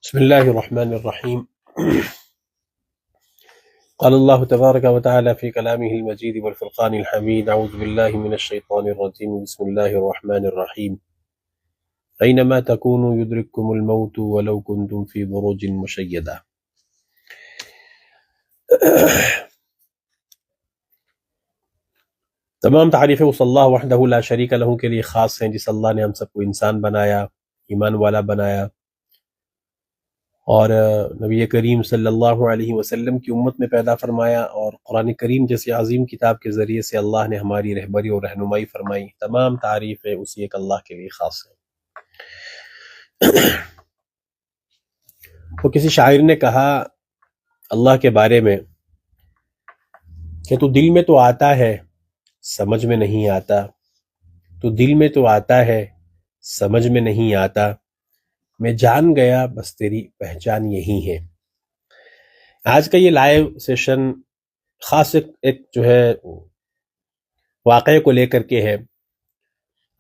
بسم الله الرحمن الرحيم. قال الله تبارك وتعالى في كلامه المجيد والفرقان الحميد: أعوذ بالله من الشيطان الرجيم، بسم الله الرحمن الرحيم. أينما تكونوا يدرككم الموت ولو كنتم في بروج مشيدة. تمام تعریفیں اس اللہ وحدہ لا شریک لہ کے لیے خاص ہیں، جس اللہ نے ہم سب کو انسان بنایا، ایمان والا بنایا، اور نبی کریم صلی اللہ علیہ وسلم کی امت میں پیدا فرمایا، اور قرآن کریم جیسے عظیم کتاب کے ذریعے سے اللہ نے ہماری رہبری اور رہنمائی فرمائی۔ تمام تعریفیں اسی ایک اللہ کے لیے خاص ہیں۔ وہ کسی شاعر نے کہا اللہ کے بارے میں کہ تو دل میں تو آتا ہے سمجھ میں نہیں آتا، تو دل میں تو آتا ہے سمجھ میں نہیں آتا، میں جان گیا بس تیری پہچان یہی ہے۔ آج کا یہ لائیو سیشن خاص ایک جو ہے واقعے کو لے کر کے ہے۔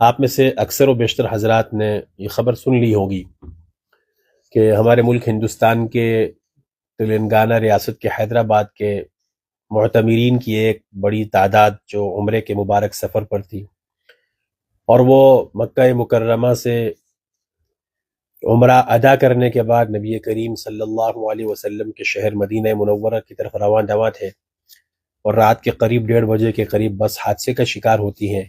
آپ میں سے اکثر و بیشتر حضرات نے یہ خبر سن لی ہوگی کہ ہمارے ملک ہندوستان کے تلنگانہ ریاست کے حیدرآباد کے معتمرین کی ایک بڑی تعداد جو عمرے کے مبارک سفر پر تھی، اور وہ مکہ مکرمہ سے عمرہ ادا کرنے کے بعد نبی کریم صلی اللہ علیہ وسلم کے شہر مدینہ منورہ کی طرف رواں تھے، اور رات کے قریب 1:30 بجے کے قریب بس حادثے کا شکار ہوتی ہیں،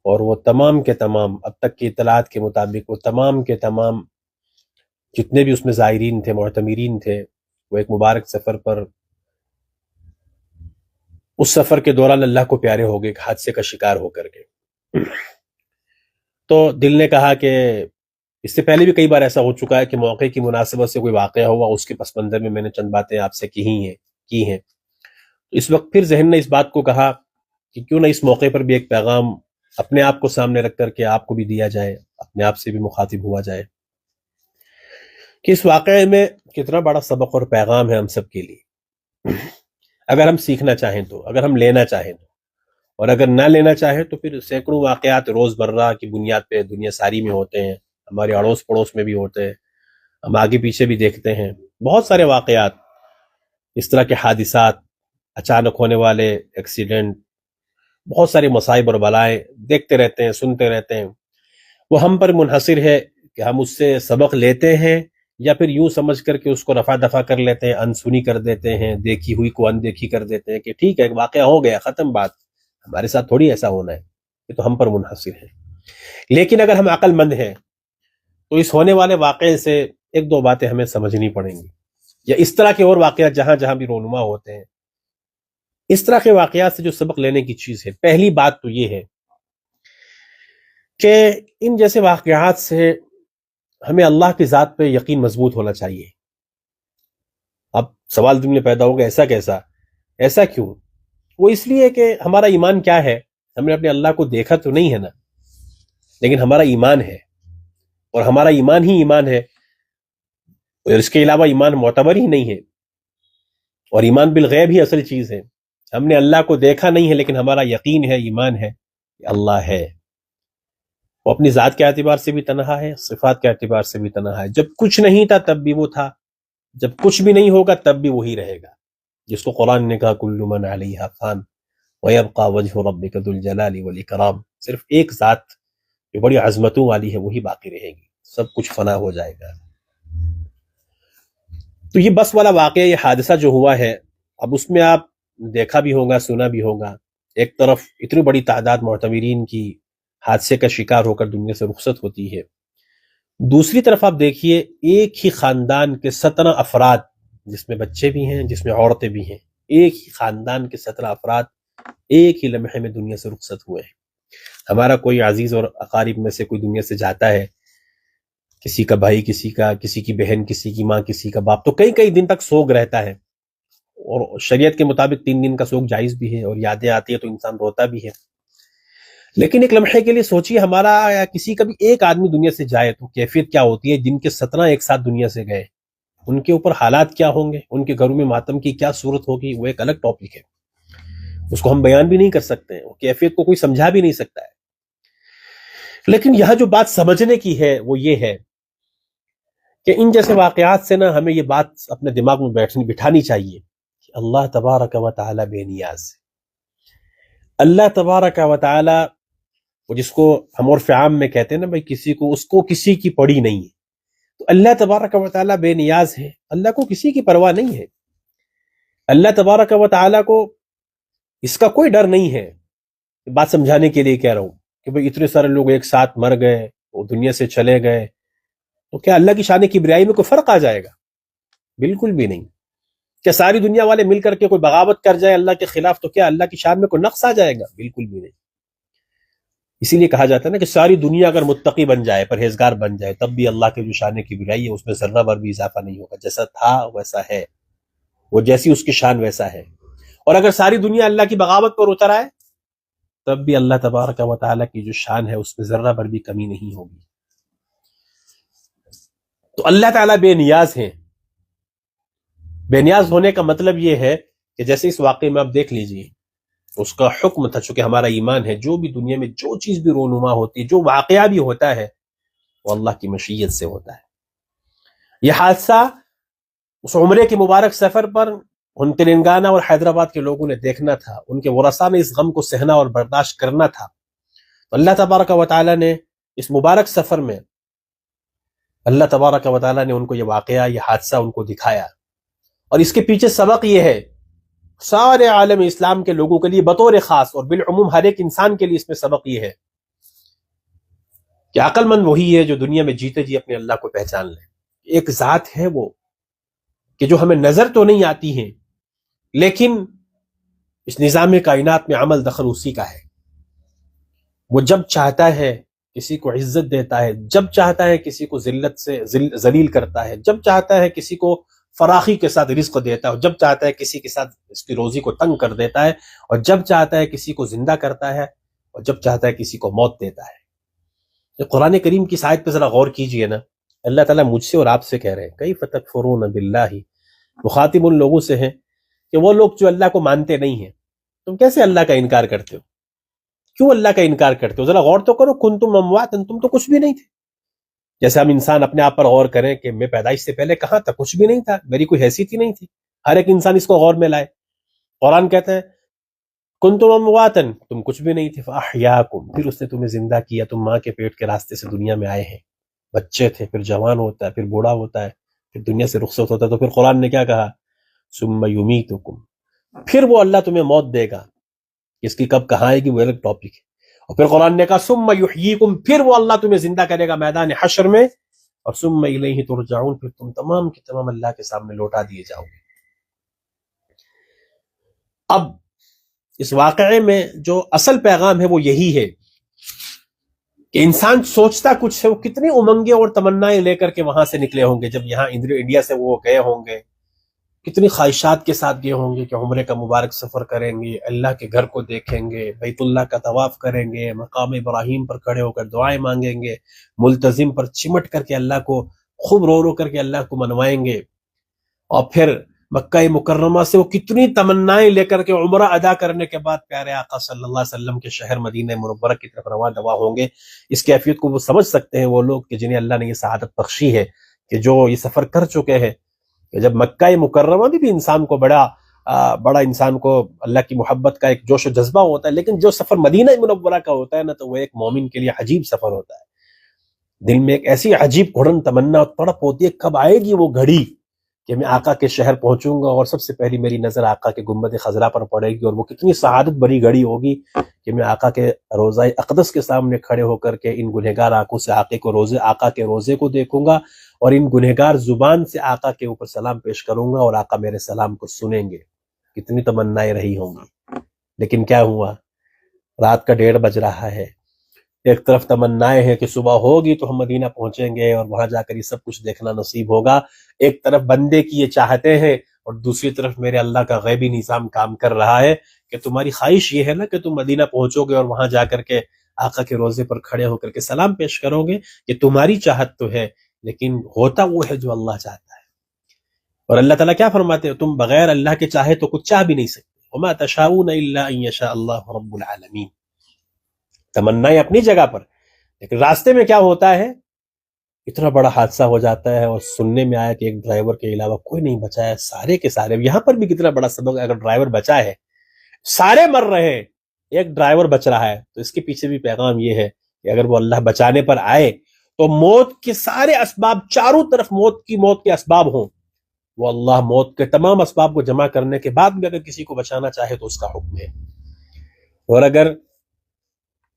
اور وہ تمام کے تمام اب تک کی اطلاعات کے مطابق وہ تمام کے تمام جتنے بھی اس میں زائرین تھے، معتمرین تھے، وہ ایک مبارک سفر پر اس سفر کے دوران اللہ کو پیارے ہو گئے، حادثے کا شکار ہو کر کے۔ تو دل نے کہا کہ اس سے پہلے بھی کئی بار ایسا ہو چکا ہے کہ موقع کی مناسبت سے کوئی واقعہ ہوا، اس کے پس منظر میں نے چند باتیں آپ سے کی ہیں۔ اس وقت پھر ذہن نے اس بات کو کہا کہ کیوں نہ اس موقع پر بھی ایک پیغام اپنے آپ کو سامنے رکھ کر کے آپ کو بھی دیا جائے، اپنے آپ سے بھی مخاطب ہوا جائے کہ اس واقعے میں کتنا بڑا سبق اور پیغام ہے ہم سب کے لیے، اگر ہم سیکھنا چاہیں تو، اگر ہم لینا چاہیں تو، اور اگر نہ لینا چاہیں تو پھر سینکڑوں واقعات روز مرہ کی بنیاد پہ دنیا ساری میں ہوتے ہیں، ہمارے اڑوس پڑوس میں بھی ہوتے ہیں، ہم آگے پیچھے بھی دیکھتے ہیں، بہت سارے واقعات، اس طرح کے حادثات، اچانک ہونے والے ایکسیڈنٹ، بہت سارے مصائب اور بلائیں دیکھتے رہتے ہیں، سنتے رہتے ہیں۔ وہ ہم پر منحصر ہے کہ ہم اس سے سبق لیتے ہیں یا پھر یوں سمجھ کر کے اس کو رفع دفع کر لیتے ہیں، انسنی کر دیتے ہیں، دیکھی ہوئی کو اندیکھی کر دیتے ہیں کہ ٹھیک ہے واقعہ ہو گیا، ختم بات، ہمارے ساتھ تھوڑی ایسا ہونا ہے، یہ تو ہم پر منحصر ہے۔ لیکن اگر ہم عقل مند ہیں تو اس ہونے والے واقعے سے ایک دو باتیں ہمیں سمجھنی پڑیں گی، یا اس طرح کے اور واقعات جہاں بھی رونما ہوتے ہیں، اس طرح کے واقعات سے جو سبق لینے کی چیز ہے۔ پہلی بات تو یہ ہے کہ ان جیسے واقعات سے ہمیں اللہ کی ذات پہ یقین مضبوط ہونا چاہیے۔ اب سوال دل میں پیدا ہوگا ایسا کیسا، ایسا کیوں؟ وہ اس لیے کہ ہمارا ایمان کیا ہے، ہم نے اپنے اللہ کو دیکھا تو نہیں ہے نا، لیکن ہمارا ایمان ہے، اور ہمارا ایمان ہی ایمان ہے، اور اس کے علاوہ ایمان معتبر ہی نہیں ہے، اور ایمان بالغیب ہی اصل چیز ہے۔ ہم نے اللہ کو دیکھا نہیں ہے لیکن ہمارا یقین ہے، ایمان ہے کہ اللہ ہے۔ وہ اپنی ذات کے اعتبار سے بھی تنہا ہے، صفات کے اعتبار سے بھی تنہا ہے۔ جب کچھ نہیں تھا تب بھی وہ تھا، جب کچھ بھی نہیں ہوگا تب بھی وہی رہے گا، جس کو قرآن نے کہا کل من علیہا فان ویبقى وجہ ربک ذو الجلال والاکرام۔ صرف ایک ذات جو بڑی عظمتوں والی ہے وہی باقی رہے گی، سب کچھ فنا ہو جائے گا۔ تو یہ بس والا واقعہ، یہ حادثہ جو ہوا ہے، اب اس میں آپ دیکھا بھی ہوگا، سنا بھی ہوگا، ایک طرف اتنی بڑی تعداد معتمرین کی حادثے کا شکار ہو کر دنیا سے رخصت ہوتی ہے، دوسری طرف آپ دیکھیے ایک ہی خاندان کے 17 افراد، جس میں بچے بھی ہیں جس میں عورتیں بھی ہیں، ایک ہی خاندان کے 17 افراد ایک ہی لمحے میں دنیا سے رخصت ہوئے ہیں۔ ہمارا کوئی عزیز اور اقارب میں سے کوئی دنیا سے جاتا ہے، کسی کا بھائی، کسی کی بہن، کسی کی ماں، کسی کا باپ، تو کئی دن تک سوگ رہتا ہے، اور شریعت کے مطابق 3 دن کا سوگ جائز بھی ہے، اور یادیں آتی ہے تو انسان روتا بھی ہے۔ لیکن ایک لمحے کے لیے سوچیے ہمارا یا کسی کا بھی ایک آدمی دنیا سے جائے تو کیفیت کیا ہوتی ہے، جن کے 17 ایک ساتھ دنیا سے گئے ان کے اوپر حالات کیا ہوں گے، ان کے گھروں میں ماتم کی کیا صورت ہوگی، وہ ایک الگ ٹاپک ہے، اس کو ہم بیان بھی نہیں کر سکتے ہیں، وہ کیفیت کو کوئی سمجھا بھی نہیں سکتا ہے۔ لیکن یہاں جو بات سمجھنے کی ہے وہ یہ ہے کہ ان جیسے واقعات سے نا ہمیں یہ بات اپنے دماغ میں بٹھانی چاہیے کہ اللہ تبارک و تعالی بے نیاز ہے. اللہ تبارک و تعالی وہ جس کو ہم عرف عام میں کہتے ہیں نا بھائی اس کو کسی کی پڑی نہیں ہے، تو اللہ تبارک و تعالی بے نیاز ہے. اللہ کو کسی کی پرواہ نہیں ہے. اللہ تبارک و تعالی کو اس کا کوئی ڈر نہیں ہے. بات سمجھانے کے لیے کہہ رہا ہوں کہ بھئی اتنے سارے لوگ ایک ساتھ مر گئے، وہ دنیا سے چلے گئے، تو کیا اللہ کی شان کبریائی میں کوئی فرق آ جائے گا؟ بالکل بھی نہیں. کیا ساری دنیا والے مل کر کے کوئی بغاوت کر جائے اللہ کے خلاف تو کیا اللہ کی شان میں کوئی نقص آ جائے گا؟ بالکل بھی نہیں. اسی لیے کہا جاتا ہے نا کہ ساری دنیا اگر متقی بن جائے، پرہیزگار بن جائے، تب بھی اللہ کے جو شان کبریائی ہے اس میں ذرہ بھر بھی اضافہ نہیں ہوگا. جیسا تھا ویسا ہے، وہ جیسی اس کی شان ویسا ہے. اور اگر ساری دنیا اللہ کی بغاوت پر اتر آئے تب بھی اللہ تبارک و تعالیٰ کی جو شان ہے اس میں ذرہ بھر بھی کمی نہیں ہوگی. تو اللہ تعالیٰ بے نیاز ہیں. بے نیاز ہونے کا مطلب یہ ہے کہ جیسے اس واقعے میں آپ دیکھ لیجئے، اس کا حکم تھا، چونکہ ہمارا ایمان ہے جو بھی دنیا میں جو چیز بھی رونما ہوتی ہے، جو واقعہ بھی ہوتا ہے، وہ اللہ کی مشیت سے ہوتا ہے. یہ حادثہ اس عمرے کے مبارک سفر پر ان تلنگانہ اور حیدرآباد کے لوگوں نے دیکھنا تھا، ان کے ورثاء نے اس غم کو سہنا اور برداشت کرنا تھا. تو اللہ تبارک و تعالیٰ نے اس مبارک سفر میں اللہ تبارک و تعالیٰ نے ان کو یہ واقعہ، یہ حادثہ ان کو دکھایا. اور اس کے پیچھے سبق یہ ہے سارے عالم اسلام کے لوگوں کے لیے بطور خاص اور بالعموم ہر ایک انسان کے لیے اس میں سبق یہ ہے کہ عقل مند وہی ہے جو دنیا میں جیتے جی اپنے اللہ کو پہچان لے. ایک ذات ہے وہ کہ جو ہمیں نظر تو نہیں آتی ہے، لیکن اس نظام کائنات میں عمل دخل اسی کا ہے. وہ جب چاہتا ہے کسی کو عزت دیتا ہے، جب چاہتا ہے کسی کو ذلت سے ذلیل کرتا ہے، جب چاہتا ہے کسی کو فراخی کے ساتھ رزق دیتا ہے، جب چاہتا ہے کسی کے ساتھ اس کی روزی کو تنگ کر دیتا ہے، اور جب چاہتا ہے کسی کو زندہ کرتا ہے، اور جب چاہتا ہے کسی کو موت دیتا ہے. یہ قرآن کریم کی آیت پہ ذرا غور کیجئے نا. اللہ تعالیٰ مجھ سے اور آپ سے کہہ رہے ہیں کیف تکفرون باللہ، مخاطب ان لوگوں سے ہیں کہ وہ لوگ جو اللہ کو مانتے نہیں ہیں، تم کیسے اللہ کا انکار کرتے ہو؟ کیوں اللہ کا انکار کرتے ہو؟ ذرا غور تو کرو. کنتم امواتا، تم تو کچھ بھی نہیں تھے. جیسے ہم انسان اپنے آپ پر غور کریں کہ میں پیدائش سے پہلے کہاں تھا، کچھ بھی نہیں تھا، میری کوئی حیثیت ہی نہیں تھی. ہر ایک انسان اس کو غور میں لائے. قرآن کہتا ہے کنتم امواتا، تم کچھ بھی نہیں تھے، فاحیاکم، پھر اس نے تمہیں زندہ کیا. تم ماں کے پیٹ کے راستے سے دنیا میں آئے ہیں، بچے تھے، پھر جوان ہوتا ہے، پھر بوڑھا ہوتا ہے، پھر دنیا سے رخصت ہوتا ہے. تو پھر قرآن نے کیا کہا؟ ثم یمیتکم، پھر وہ اللہ تمہیں موت دے گا. اس کی کب کہاں آئے گی وہ الگ ٹاپک ہے. اور پھر قرآن نے کہا ثم یحییکم، پھر وہ اللہ تمہیں زندہ کرے گا میدان حشر میں. اور ثم الیہ ترجعون، پھر تم تمام کے تمام اللہ کے سامنے لوٹا دیے جاؤ گے. اب اس واقعے میں جو اصل پیغام ہے وہ یہی ہے کہ انسان سوچتا کچھ ہے، وہ کتنی امنگیں اور تمنائیں لے کر کے وہاں سے نکلے ہوں گے. جب یہاں انڈیا سے وہ گئے ہوں گے، کتنی خواہشات کے ساتھ گئے ہوں گے کہ عمرے کا مبارک سفر کریں گے، اللہ کے گھر کو دیکھیں گے، بیت اللہ کا طواف کریں گے، مقام ابراہیم پر کھڑے ہو کر دعائیں مانگیں گے، ملتزم پر چمٹ کر کے اللہ کو خوب رو رو کر کے اللہ کو منوائیں گے. اور پھر مکہ مکرمہ سے وہ کتنی تمنائیں لے کر کے عمرہ ادا کرنے کے بعد پیارے آقا صلی اللہ علیہ وسلم کے شہر مدینہ منورہ کی طرف رواں دوا ہوں گے. اس کیفیت کو وہ سمجھ سکتے ہیں وہ لوگ کہ جنہیں اللہ نے یہ سعادت بخشی ہے، کہ جو یہ سفر کر چکے ہیں. کہ جب مکہ مکرمہ بھی انسان کو بڑا انسان کو اللہ کی محبت کا ایک جوش و جذبہ ہوتا ہے، لیکن جو سفر مدینہ منورہ کا ہوتا ہے نا، تو وہ ایک مومن کے لیے عجیب سفر ہوتا ہے. دل میں ایک ایسی عجیب گھڑن تمنا اور تڑپ ہوتی ہے کب آئے گی وہ گھڑی کہ میں آقا کے شہر پہنچوں گا اور سب سے پہلی میری نظر آقا کے گنبد خضرا پر پڑے گی. اور وہ کتنی سعادت بری گھڑی ہوگی کہ میں آقا کے روضہ اقدس کے سامنے کھڑے ہو کر کے ان گنہگار آنکھوں سے آقا کے روضے کو دیکھوں گا، اور ان گنہگار زبان سے آقا کے اوپر سلام پیش کروں گا، اور آقا میرے سلام کو سنیں گے. کتنی تمنائیں رہی ہوں گی. لیکن کیا ہوا؟ رات کا 1:30 بج رہا ہے. ایک طرف تمنائیں ہیں کہ صبح ہوگی تو ہم مدینہ پہنچیں گے اور وہاں جا کر یہ سب کچھ دیکھنا نصیب ہوگا. ایک طرف بندے کی یہ چاہتے ہیں، اور دوسری طرف میرے اللہ کا غیبی نظام کام کر رہا ہے کہ تمہاری خواہش یہ ہے نا کہ تم مدینہ پہنچو گے اور وہاں جا کر کے آقا کے روضے پر کھڑے ہو کر کے سلام پیش کرو گے. یہ تمہاری چاہت تو ہے، لیکن ہوتا وہ ہے جو اللہ چاہتا ہے. اور اللہ تعالیٰ کیا فرماتے ہیں؟ تم بغیر اللہ کے چاہے تو کچھ چاہ بھی نہیں سکتے. وما تشاؤون الا ان یشاء اللہ رب العالمین. تمنائیں اپنی جگہ پر، لیکن راستے میں کیا ہوتا ہے؟ اتنا بڑا حادثہ ہو جاتا ہے اور سننے میں آیا کہ ایک ڈرائیور کے علاوہ کوئی نہیں بچا ہے، سارے کے سارے. یہاں پر بھی کتنا بڑا سبق ہے، اگر ڈرائیور بچا ہے، سارے مر رہے ہیں، ایک ڈرائیور بچ رہا ہے، تو اس کے پیچھے بھی پیغام یہ ہے کہ اگر وہ اللہ بچانے پر آئے تو موت کے سارے اسباب، چاروں طرف موت کے اسباب ہوں، وہ اللہ موت کے تمام اسباب کو جمع کرنے کے بعد بھی اگر کسی کو بچانا چاہے تو اس کا حکم ہے. اور اگر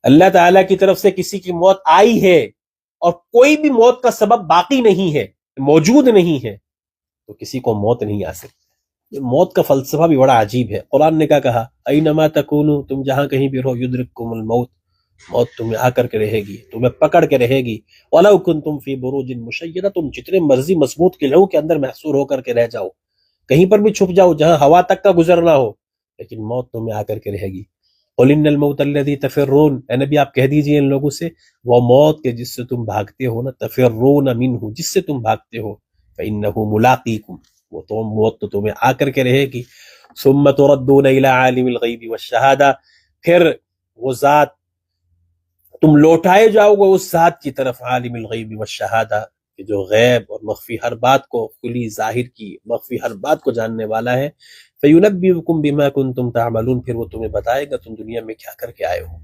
اللہ تعالیٰ کی طرف سے کسی کی موت آئی ہے اور کوئی بھی موت کا سبب باقی نہیں ہے، موجود نہیں ہے، تو کسی کو موت نہیں آ سکتی. موت کا فلسفہ بھی بڑا عجیب ہے. قرآن نے کیا کہا؟ اینما تکونوا، تم جہاں کہیں بھی رہو، یدرککم الموت، موت تمہیں آ کر کے رہے گی، تمہیں پکڑ کے رہے گی. وَلَوْ كُنْتُمْ فِي بُرُوجٍ مُشَيَّدَةٍ، تم جتنے مرضی مضبوط قلعوں کے اندر محصور ہو کر کے رہ جاؤ، کہیں پر بھی چھپ جاؤ جہاں ہوا تک کا گزرنا ہو، لیکن موت تمہیں آ کر کے رہے گی. قُلْ إِنَّ الْمَوْتَ الَّذِي تَفِرُّونَ، اے نبی آپ کہہ دیجئے ان لوگوں سے، وہ موت کے جس سے تم بھاگتے ہو نا، تفرون منہ، جس سے تم بھاگتے ہو، فإنه ملاقیکم، وہ تو موت تو تمہیں آ کر کے رہے گی. ثم تردون إلى عالم الغیب والشہادہ، پھر وہ ذات، تم لوٹائے جاؤ گے اس ذات کی طرف، عالم الغیب والشہادہ، کہ جو غیب اور مخفی ہر بات کو، کھلی ظاہر کی مخفی ہر بات کو جاننے والا ہے. فَيُنَبِّئُكُم بِمَا كُنتُمْ تَعْمَلُونَ، پھر وہ تمہیں بتائے گا تم دنیا میں کیا کر کے آئے ہو.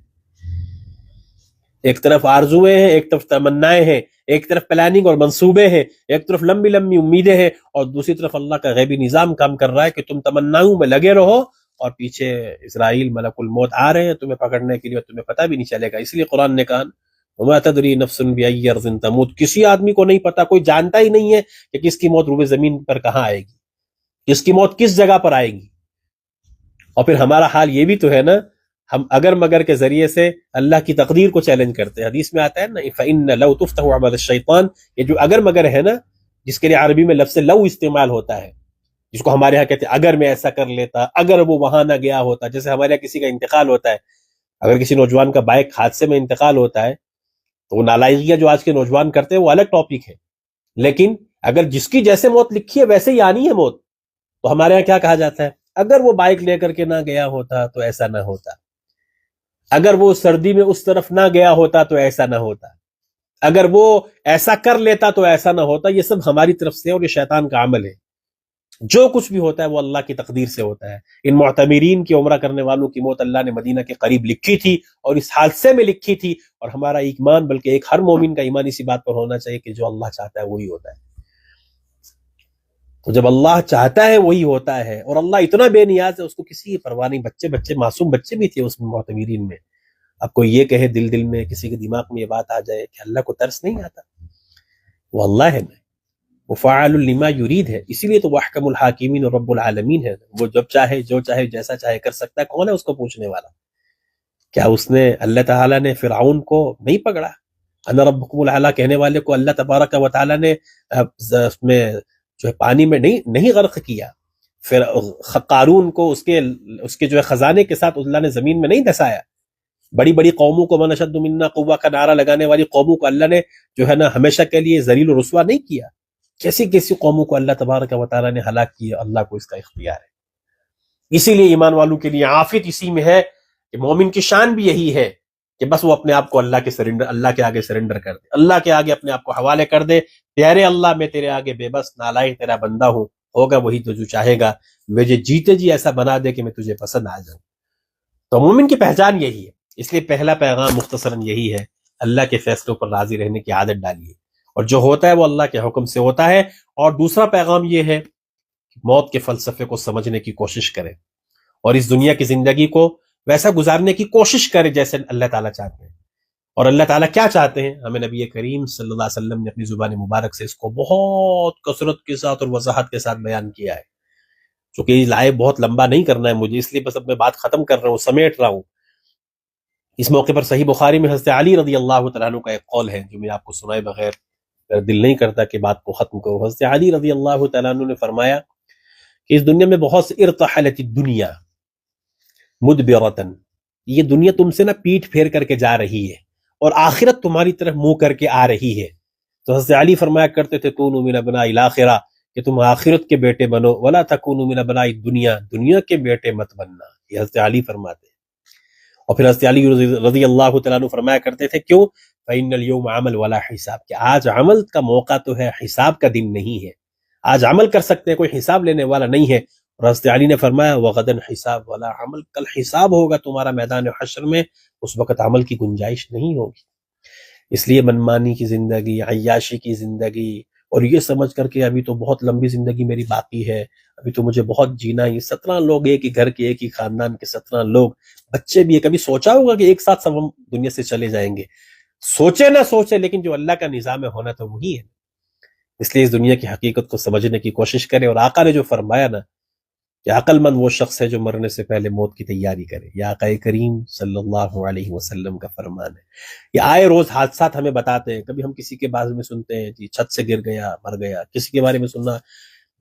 ایک طرف آرزویں ہیں، ایک طرف تمنائیں ہیں، ایک طرف پلاننگ اور منصوبے ہیں، ایک طرف لمبی لمبی امیدیں ہیں، اور دوسری طرف اللہ کا غیبی نظام کام کر رہا ہے کہ تم تمناؤں میں لگے رہو، اور پیچھے اسرائیل ملک الموت آ رہے ہیں تمہیں پکڑنے کے لیے، تمہیں پتہ بھی نہیں چلے گا. اس لیے قرآن نے کہا وما تدری نفس بأي ارض تموت، کسی آدمی کو نہیں پتا، کوئی جانتا ہی نہیں ہے کہ کس کی موت روبے زمین پر کہاں آئے گی، کس کی موت کس جگہ پر آئے گی. اور پھر ہمارا حال یہ بھی تو ہے نا، ہم اگر مگر کے ذریعے سے اللہ کی تقدیر کو چیلنج کرتے ہیں. حدیث میں آتا ہے نا فإن لو تفتح عمل الشیطان، یہ جو اگر مگر ہے نا، جس کے لیے عربی میں لفظ لو استعمال ہوتا ہے، جس کو ہمارے ہاں کہتے ہیں اگر میں ایسا کر لیتا، اگر وہ وہاں نہ گیا ہوتا. جیسے ہمارے یہاں کسی کا انتقال ہوتا ہے، اگر کسی نوجوان کا بائک حادثے میں انتقال ہوتا ہے تو وہ نالائقیاں جو آج کے نوجوان کرتے ہیں وہ الگ ٹاپک ہے، لیکن اگر جس کی جیسے موت لکھی ہے ویسے ہی آنی ہے موت. تو ہمارے ہاں کیا کہا جاتا ہے؟ اگر وہ بائک لے کر کے نہ گیا ہوتا تو ایسا نہ ہوتا، اگر وہ سردی میں اس طرف نہ گیا ہوتا تو ایسا نہ ہوتا، اگر وہ ایسا کر لیتا تو ایسا نہ ہوتا. یہ سب ہماری طرف سے اور یہ شیطان کا عمل ہے. جو کچھ بھی ہوتا ہے وہ اللہ کی تقدیر سے ہوتا ہے. ان معتمرین کی عمرہ کرنے والوں کی موت اللہ نے مدینہ کے قریب لکھی تھی اور اس حادثے میں لکھی تھی. اور ہمارا ایمان، بلکہ ایک ہر مومن کا ایمان اسی بات پر ہونا چاہیے کہ جو اللہ چاہتا ہے وہی ہوتا ہے. تو جب اللہ چاہتا ہے وہی ہوتا ہے، اور اللہ اتنا بے نیاز ہے، اس کو کسی کی پرواہ نہیں. بچے معصوم بچے بھی تھے اس معتمرین میں. اب کوئی یہ کہے دل میں کسی کے دماغ میں یہ بات آ جائے کہ اللہ کو ترس نہیں آتا، وہ اللہ ہے، وہ فعال لما یرید ہے. اسی لیے تو وہ احکم الحاکمین اور رب العالمین ہے. وہ جب چاہے جو چاہے جیسا چاہے کر سکتا ہے. کون ہے اس کو پوچھنے والا؟ کیا اس نے، اللہ تعالیٰ نے فرعون کو نہیں پکڑا؟ انا ربکم الاعلی کہنے والے کو اللہ تبارک و تعالیٰ نے اس میں جو ہے پانی میں نہیں غرق کیا. پھر قارون کو اس کے جو ہے خزانے کے ساتھ اللہ نے زمین میں نہیں دھسایا. بڑی بڑی قوموں کو من اشد منا قوہ کا نعرہ لگانے والی قوموں کو اللہ نے جو ہے نا ہمیشہ کے لیے ذلیل و رسوا نہیں کیا. کیسی قوموں کو اللہ تبارک و تعالیٰ نے ہلاک کیا. اللہ کو اس کا اختیار ہے. اسی لیے ایمان والوں کے لیے عافیت اسی میں ہے کہ مومن کی شان بھی یہی ہے کہ بس وہ اپنے آپ کو اللہ کے آگے سرنڈر کر دے، اللہ کے آگے اپنے آپ کو حوالے کر دے. تیرے اللہ میں تیرے آگے بے بس نالائق تیرا بندہ ہوں، ہوگا وہی تو جو چاہے گا. مجھے جیتے جی ایسا بنا دے کہ میں تجھے پسند آ جاؤں. تو مومن کی پہچان یہی ہے. اس لیے پہلا پیغام مختصراً یہی ہے، اللہ کے فیصلوں پر راضی رہنے کی عادت ڈالیے، اور جو ہوتا ہے وہ اللہ کے حکم سے ہوتا ہے. اور دوسرا پیغام یہ ہے کہ موت کے فلسفے کو سمجھنے کی کوشش کریں، اور اس دنیا کی زندگی کو ویسا گزارنے کی کوشش کریں جیسے اللہ تعالیٰ چاہتے ہیں. اور اللہ تعالیٰ کیا چاہتے ہیں ہمیں نبی کریم صلی اللہ علیہ وسلم نے اپنی زبان مبارک سے اس کو بہت کثرت کے ساتھ اور وضاحت کے ساتھ بیان کیا ہے. چونکہ یہ لائیو بہت لمبا نہیں کرنا ہے مجھے، اس لیے بس اب میں بات ختم کر رہا ہوں، سمیٹ رہا ہوں. اس موقع پر صحیح بخاری میں حضرت علی رضی اللہ تعالیٰ عنہ کا ایک قول ہے جو میں آپ کو سنائے بغیر دل نہیں کرتا کہ بات کو ختم کروں. حضرت علی رضی اللہ تعالیٰ عنہ نے فرمایا کہ اس دنیا میں بہت سے ارتحلت الدنیا مدبرتن، یہ دنیا تم سے نا پیٹھ پھیر کر کے جا رہی ہے، اور آخرت تمہاری طرف منہ کر کے آ رہی ہے. تو حضرت علی فرمایا کرتے تھے کونوا من ابناء الاخرہ، کہ تم آخرت کے بیٹے بنو، ولا تکونوا من ابناء الدنیا، دنیا کے بیٹے مت بننا. یہ حضرت علی فرماتے ہیں. اور پھر حضرت علی رضی اللہ تعالیٰ عنہ فرمایا کرتے تھے کیوں؟ فَإِنَّ الْيَوْمَ عمل ولا حساب، کہ آج عمل کا موقع تو ہے، حساب کا دن نہیں ہے. آج عمل کر سکتے ہیں، کوئی حساب لینے والا نہیں ہے. اور حضرت علی نے فرمایا وغدن حساب ولا عمل، کل حساب ہوگا تمہارا میدان حشر میں، اس وقت عمل کی گنجائش نہیں ہوگی. اس لیے منمانی کی زندگی، عیاشی کی زندگی، اور یہ سمجھ کر کہ ابھی تو بہت لمبی زندگی میری باقی ہے، ابھی تو مجھے بہت جینا ہے. 17 لوگ ایک ہی گھر کے، ایک ہی خاندان کے 17 لوگ، بچے بھی ہے. کبھی سوچا ہوگا کہ ایک ساتھ سب ہم دنیا سے چلے جائیں گے؟ سوچے نہ سوچے، لیکن جو اللہ کا نظام ہے ہونا تو وہی ہے. اس لیے اس دنیا کی حقیقت کو سمجھنے کی کوشش کرے. اور آقا نے جو فرمایا نا کہ عقل مند وہ شخص ہے جو مرنے سے پہلے موت کی تیاری کرے، یہ آقا کریم صلی اللہ علیہ وسلم کا فرمان ہے. یہ آئے روز حادثات ہمیں بتاتے ہیں. کبھی ہم کسی کے بارے میں سنتے ہیں جی چھت سے گر گیا مر گیا، کسی کے بارے میں سنا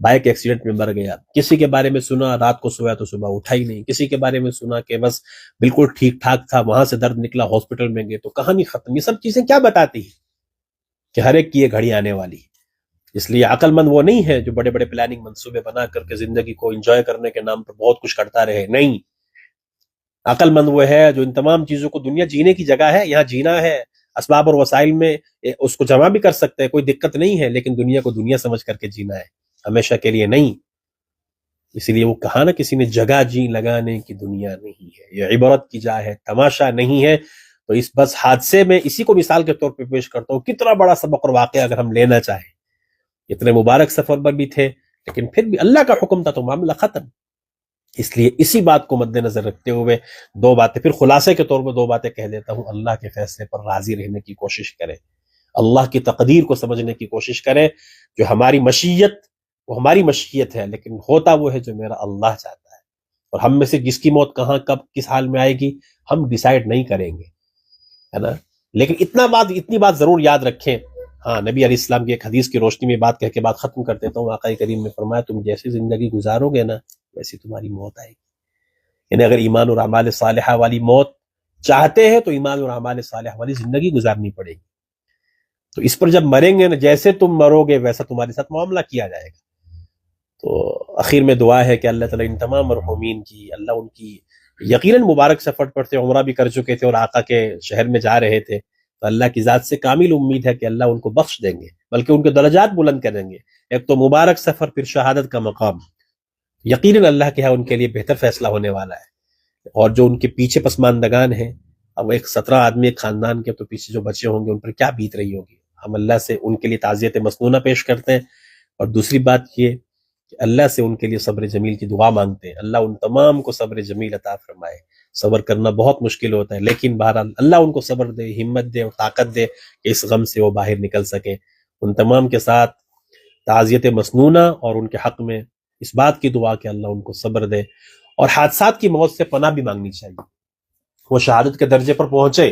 بائک ایکسیڈنٹ میں مر گیا، کسی کے بارے میں سنا رات کو سویا تو صبح اٹھا ہی نہیں، کسی کے بارے میں سنا کہ بس بالکل ٹھیک ٹھاک تھا، وہاں سے درد نکلا ہاسپٹل میں گئے تو کہانی ختم. یہ سب چیزیں کیا بتاتی ہیں؟ کہ ہر ایک کی یہ گھڑی آنے والی. اس لیے عقل مند وہ نہیں ہے جو بڑے بڑے پلاننگ منصوبے بنا کر کے زندگی کو انجوائے کرنے کے نام پر بہت کچھ کرتا رہے. نہیں، عقل مند وہ ہے جو ان تمام چیزوں کو، دنیا جینے کی جگہ ہے، یہاں جینا ہے، اسباب اور وسائل میں اس کو جمع بھی کر سکتے ہیں، کوئی دقت نہیں ہے، لیکن دنیا کو دنیا سمجھ کر کے جینا ہے، ہمیشہ کے لیے نہیں. اسی لیے وہ کہا نا کسی نے، جگہ جی لگانے کی دنیا نہیں ہے، یہ عبرت کی جا ہے، تماشا نہیں ہے. تو اس بس حادثے میں اسی کو مثال کے طور پہ پیش کرتا ہوں. کتنا بڑا سبق اور واقعہ اگر ہم لینا چاہیں، اتنے مبارک سفر پر بھی تھے لیکن پھر بھی اللہ کا حکم تھا تو معاملہ ختم. اس لیے اسی بات کو مد نظر رکھتے ہوئے دو باتیں پھر خلاصے کے طور پر دو باتیں کہہ دیتا ہوں. اللہ کے فیصلے پر راضی رہنے کی کوشش کریں، اللہ کی تقدیر کو سمجھنے کی کوشش کریں. جو ہماری مشیت وہ ہماری مشیت ہے، لیکن ہوتا وہ ہے جو میرا اللہ چاہتا ہے. اور ہم میں سے جس کی موت کہاں کب کس حال میں آئے گی ہم ڈیسائیڈ نہیں کریں گے، ہے نا. لیکن اتنی بات ضرور یاد رکھیں. ہاں، نبی علیہ السلام کی ایک حدیث کی روشنی میں بات کہہ کے بات ختم کر دیتا ہوں. آقا کریم نے فرمایا تم جیسی زندگی گزارو گے نا ویسی تمہاری موت آئے گی. یعنی اگر ایمان اور اعمال صالحہ والی موت چاہتے ہیں تو ایمان اور اعمال صالحہ والی زندگی گزارنی پڑے گی. تو اس پر جب مریں گے نا، جیسے تم مرو گے ویسا تمہارے ساتھ معاملہ کیا جائے گا. تو اخیر میں دعا ہے کہ اللہ تعالیٰ ان تمام مرحومین کی، اللہ ان کی یقیناً مبارک سفر پر تھے، عمرہ بھی کر چکے تھے اور آقا کے شہر میں جا رہے تھے، تو اللہ کی ذات سے کامل امید ہے کہ اللہ ان کو بخش دیں گے، بلکہ ان کے درجات بلند کریں گے. ایک تو مبارک سفر، پھر شہادت کا مقام. یقیناً اللہ کے ہاں ان کے لیے بہتر فیصلہ ہونے والا ہے. اور جو ان کے پیچھے پسماندگان ہیں، اب ایک 17 آدمی ایک خاندان کے، تو پیچھے جو بچے ہوں گے ان پر کیا بیت رہی ہوگی. ہم اللہ سے ان کے لیے تعزیت مسنونہ پیش کرتے ہیں. اور دوسری بات یہ کہ اللہ سے ان کے لیے صبر جمیل کی دعا مانگتے ہیں. اللہ ان تمام کو صبر جمیل عطا فرمائے. صبر کرنا بہت مشکل ہوتا ہے، لیکن بہرحال اللہ ان کو صبر دے، ہمت دے اور طاقت دے کہ اس غم سے وہ باہر نکل سکے. ان تمام کے ساتھ تعزیت مسنونہ اور ان کے حق میں اس بات کی دعا کہ اللہ ان کو صبر دے. اور حادثات کی موت سے پناہ بھی مانگنی چاہیے. وہ شہادت کے درجے پر پہنچے،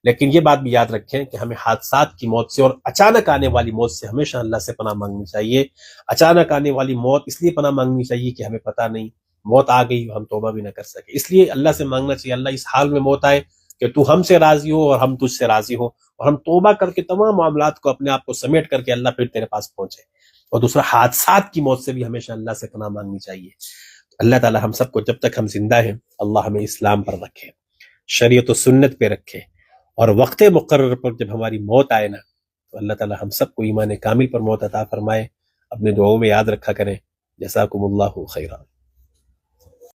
لیکن یہ بات بھی یاد رکھیں کہ ہمیں حادثات کی موت سے اور اچانک آنے والی موت سے ہمیشہ اللہ سے پناہ مانگنی چاہیے. اچانک آنے والی موت اس لیے پناہ مانگنی چاہیے کہ ہمیں پتہ نہیں موت آ گئی ہم توبہ بھی نہ کر سکے. اس لیے اللہ سے مانگنا چاہیے اللہ اس حال میں موت آئے کہ تو ہم سے راضی ہو اور ہم تجھ سے راضی ہو، اور ہم توبہ کر کے تمام معاملات کو اپنے آپ کو سمیٹ کر کے اللہ پھر تیرے پاس پہنچے. اور دوسرا حادثات کی موت سے بھی ہمیشہ اللہ سے پناہ مانگنی چاہیے. اللہ تعالی ہم سب کو جب تک ہم زندہ ہیں اللہ ہمیں اسلام پر رکھے، شریعت و سنت پہ رکھے، اور وقت مقرر پر جب ہماری موت آئے نا تو اللہ تعالی ہم سب کو ایمان کامل پر موت عطا فرمائے. اپنے دعاؤں میں یاد رکھا کریں. جزاکم اللہ خیرا.